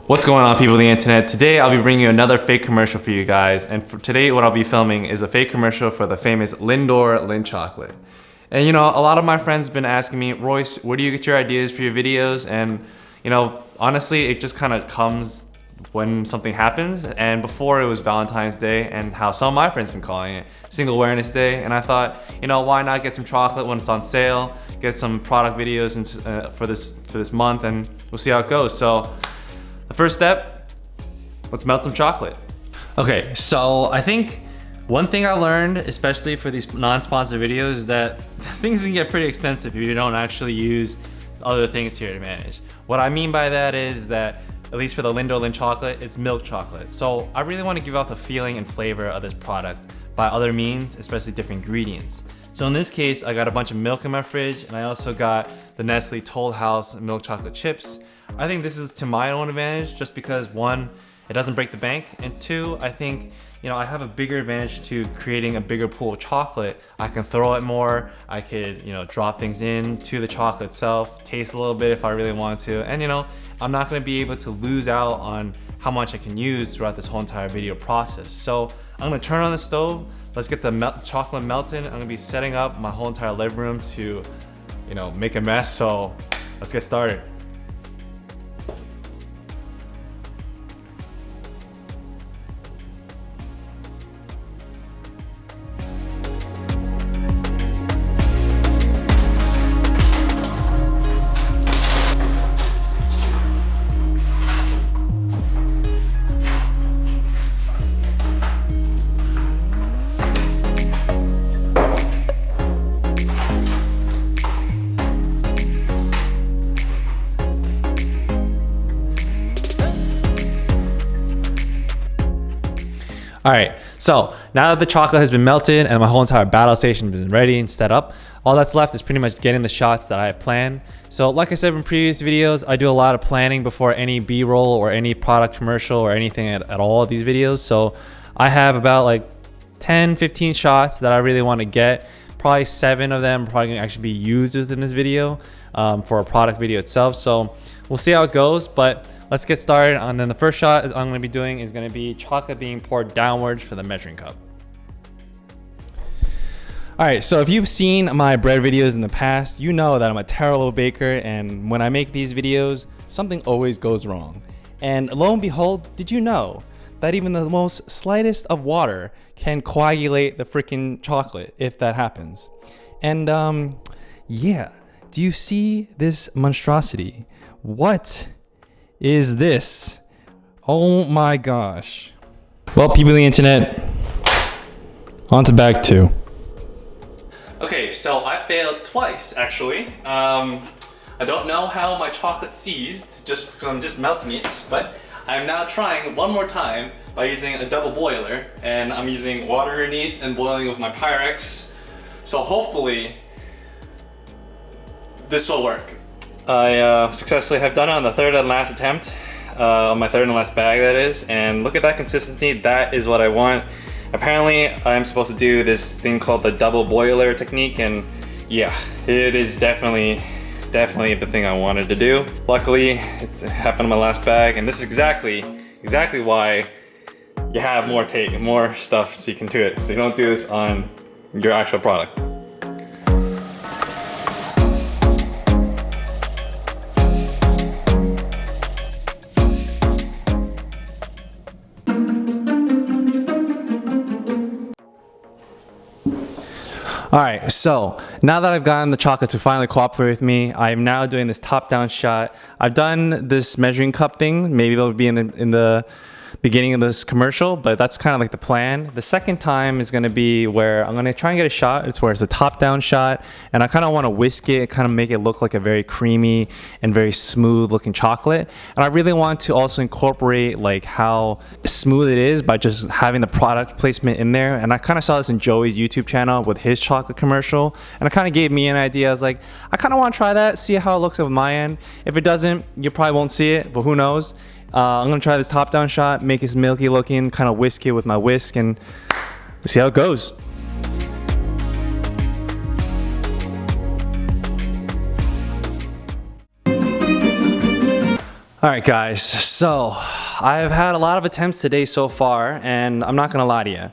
What's going on, people of the internet? Today I'll be bringing you another fake commercial for you guys, and for today what I'll be filming is a fake commercial for the famous Lindt chocolate. And you know, a lot of my friends have been asking me, Royce, where do you get your ideas for your videos? And you know, honestly, it just kind of comes when something happens. And before it was Valentine's Day, and how some of my friends have been calling it Single Awareness Day, and I thought, you know, why not get some chocolate when it's on sale, get some product videos for this month, and we'll see how it goes. So the first step, let's melt some chocolate. Okay, so I think one thing I learned, especially for these non-sponsored videos, is that things can get pretty expensive if you don't actually use other things to your advantage. What I mean by that is that, at least for the Lindt chocolate, it's milk chocolate. So I really want to give out the feeling and flavor of this product by other means, especially different ingredients. So in this case, I got a bunch of milk in my fridge, and I also got the Nestle Toll House milk chocolate chips. I think this is to my own advantage just because, one, it doesn't break the bank, and two, I think, you know, I have a bigger advantage to creating a bigger pool of chocolate. I can throw it more, I could, you know, drop things into the chocolate itself, taste a little bit if I really want to, and you know, I'm not gonna be able to lose out on how much I can use throughout this whole entire video process. So I'm gonna turn on the stove, let's get the chocolate melted. I'm gonna be setting up my whole entire living room to, you know, make a mess, so let's get started. All right, so now that the chocolate has been melted and my whole entire battle station has been ready and set up, all that's left is pretty much getting the shots that I have planned. So like I said in previous videos, I do a lot of planning before any B-roll or any product commercial or anything at all of these videos. So I have about like 10, 15 shots that I really want to get. Probably 7 of them are probably gonna actually be used within this video for a product video itself. So we'll see how it goes, but let's get started. And then the first shot I'm going to be doing is going to be chocolate being poured downwards for the measuring cup. All right, so if you've seen my bread videos in the past, you know that I'm a terrible baker, and when I make these videos, something always goes wrong. And lo and behold, did you know that even the most slightest of water can coagulate the freaking chocolate if that happens? And yeah, do you see this monstrosity? What is this? Oh my gosh. Well, people of the internet, on to bag 2. Okay, so I failed twice actually. I don't know how my chocolate seized just because I'm just melting it, but I'm now trying one more time by using a double boiler, and I'm using water in it and boiling with my Pyrex. So hopefully this will work. I successfully have done it on the third and last attempt, on my third and last bag that is, and look at that consistency. That is what I want. Apparently I'm supposed to do this thing called the double boiler technique, and yeah, it is definitely the thing I wanted to do. Luckily it happened on my last bag, and this is exactly why you have more stuff so you can do it, so you don't do this on your actual product. All right, so now that I've gotten the chocolate to finally cooperate with me, I am now doing this top-down shot. I've done this measuring cup thing. Maybe it'll be in the beginning of this commercial, but that's kind of like the plan. The second time is gonna be where I'm gonna try and get a shot. It's where it's a top-down shot, and I kind of want to whisk it, kind of make it look like a very creamy and very smooth looking chocolate. And I really want to also incorporate like how smooth it is by just having the product placement in there. And I kind of saw this in Joey's YouTube channel with his chocolate commercial, and it kind of gave me an idea. I was like, I kind of want to try that, see how it looks on my end. If it doesn't, you probably won't see it, but who knows. I'm gonna try this top-down shot, make it milky looking, kind of whisk it with my whisk, and see how it goes. All right, guys, so I've had a lot of attempts today so far, and I'm not gonna lie to you,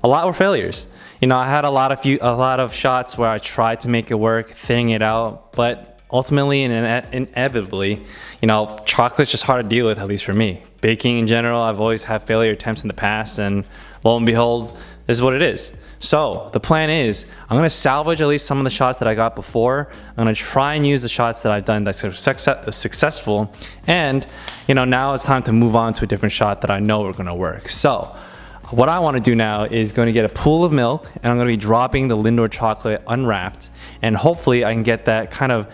a lot were failures. You know, I had a lot of shots where I tried to make it work, thinning it out, but ultimately and inevitably, you know, chocolate's just hard to deal with, at least for me. Baking in general, I've always had failure attempts in the past, and lo and behold, this is what it is. So the plan is, I'm gonna salvage at least some of the shots that I got before. I'm gonna try and use the shots that I've done that's successful, and you know, now it's time to move on to a different shot that I know are gonna work. So what I wanna do now is going to get a pool of milk, and I'm gonna be dropping the Lindor chocolate unwrapped, and hopefully I can get that kind of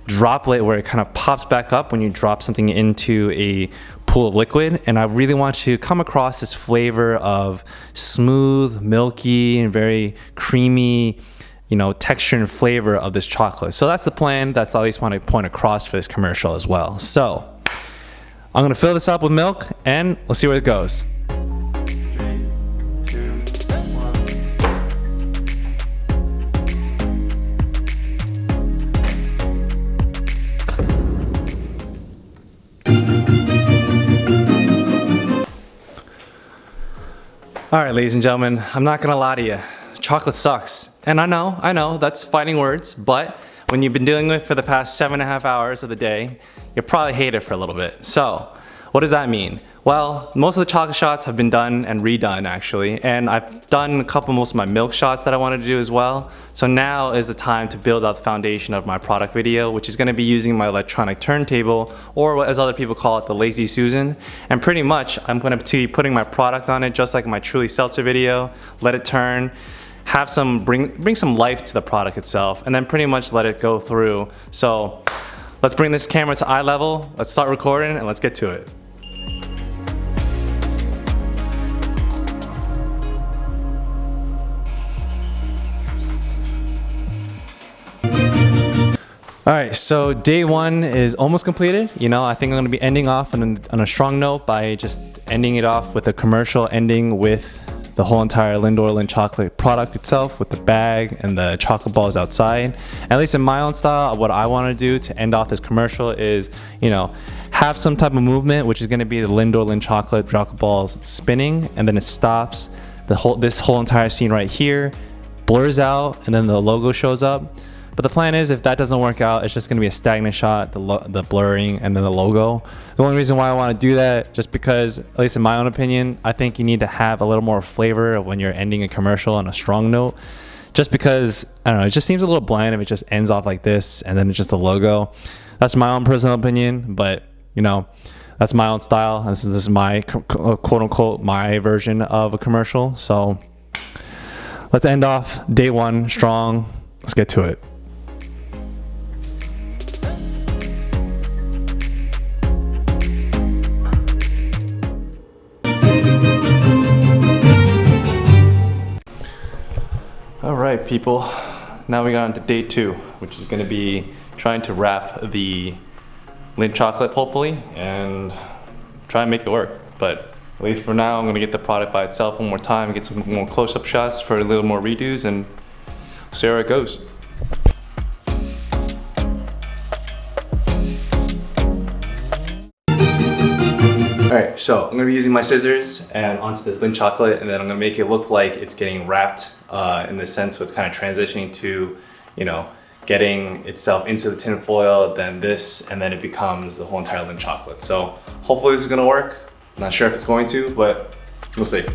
droplet where it kind of pops back up when you drop something into a pool of liquid. And I really want to come across this flavor of smooth, milky, and very creamy, you know, texture and flavor of this chocolate. So that's the plan. That's at least want to point across for this commercial as well. So I'm gonna fill this up with milk, and let's see where it goes. All right, ladies and gentlemen, I'm not gonna lie to you. Chocolate sucks. And I know, that's fighting words, but when you've been dealing with it for the past 7.5 hours of the day, you'll probably hate it for a little bit. So, what does that mean? Well, most of the chocolate shots have been done and redone actually, and I've done most of my milk shots that I wanted to do as well. So now is the time to build out the foundation of my product video, which is gonna be using my electronic turntable, or as other people call it, the Lazy Susan. And pretty much, I'm gonna be putting my product on it just like my Truly Seltzer video, let it turn, have bring some life to the product itself, and then pretty much let it go through. So let's bring this camera to eye level, let's start recording, and let's get to it. All right, so day one is almost completed. You know, I think I'm gonna be ending off on a strong note by just ending it off with a commercial ending with the whole entire Lindor Lindt chocolate product itself with the bag and the chocolate balls outside. At least in my own style, what I wanna do to end off this commercial is, you know, have some type of movement, which is gonna be the Lindor Lindt chocolate balls spinning, and then it stops. This whole entire scene right here blurs out, and then the logo shows up. But the plan is, if that doesn't work out, it's just gonna be a stagnant shot, the blurring, and then the logo. The only reason why I wanna do that, just because, at least in my own opinion, I think you need to have a little more flavor when you're ending a commercial on a strong note. Just because, I don't know, it just seems a little bland if it just ends off like this, and then it's just a logo. That's my own personal opinion, but, you know, that's my own style. This is my, quote unquote, my version of a commercial. So, let's end off day one strong. Let's get to it. All right, people, now we got into day two, which is gonna be trying to wrap the Lindt chocolate, hopefully, and try and make it work. But at least for now, I'm gonna get the product by itself one more time, get some more close-up shots for a little more redos, and see how it goes. Alright, so I'm going to be using my scissors and onto this Lindt chocolate, and then I'm going to make it look like it's getting wrapped in this sense, so it's kind of transitioning to, you know, getting itself into the tin foil, then this, and then it becomes the whole entire Lindt chocolate. So hopefully this is going to work. I'm not sure if it's going to, but we'll see.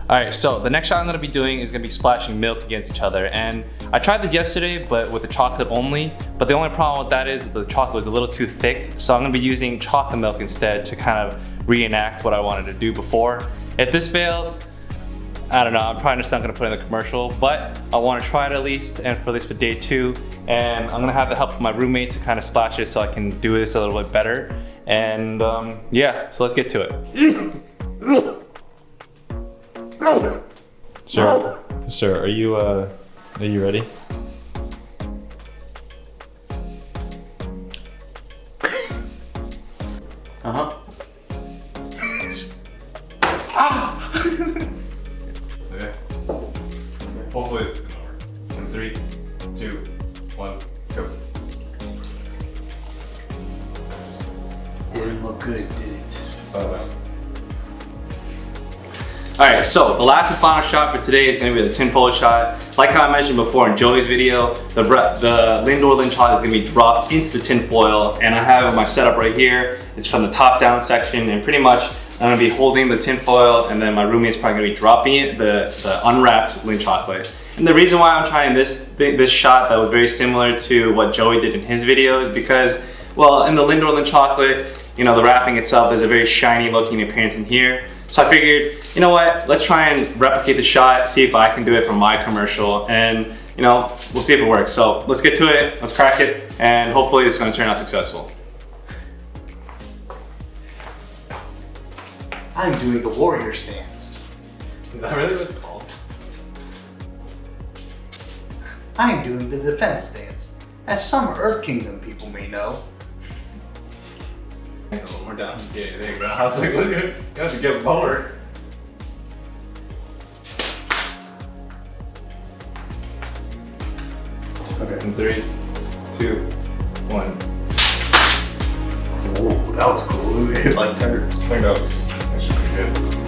Alright, so the next shot I'm going to be doing is going to be splashing milk against each other, and I tried this yesterday but with the chocolate only, but the only problem with that is the chocolate was a little too thick, so I'm going to be using chocolate milk instead to kind of reenact what I wanted to do before. If this fails, I don't know, I'm probably just not going to put it in the commercial, but I want to try it at least, and for at least for day two, and I'm going to have the help of my roommate to kind of splash it so I can do this a little bit better, and yeah, so let's get to it. Sir, are you ready? Ah! Alright, so the last and final shot for today is going to be the tinfoil shot. Like how I mentioned before in Joey's video, the Lindt chocolate is going to be dropped into the tinfoil, and I have my setup right here. It's from the top down section, and pretty much I'm going to be holding the tinfoil, and then my roommate's probably going to be dropping the unwrapped Lindt chocolate. And the reason why I'm trying this shot that was very similar to what Joey did in his video is because, well, in the Lindt chocolate, you know, the wrapping itself is a very shiny looking appearance in here. So I figured, you know what, let's try and replicate the shot, see if I can do it from my commercial, and you know, we'll see if it works. So let's get to it, let's crack it, and hopefully it's gonna turn out successful. I'm doing the warrior stance. Is that really what it's called? I'm doing the defense stance, as some Earth Kingdom people may know. A little more down. Yeah, there you go. I was like, look at it. You have to get lower. Okay, in 3, 2, 1. Ooh, that was cool. It hit like 10. I think that was actually pretty good.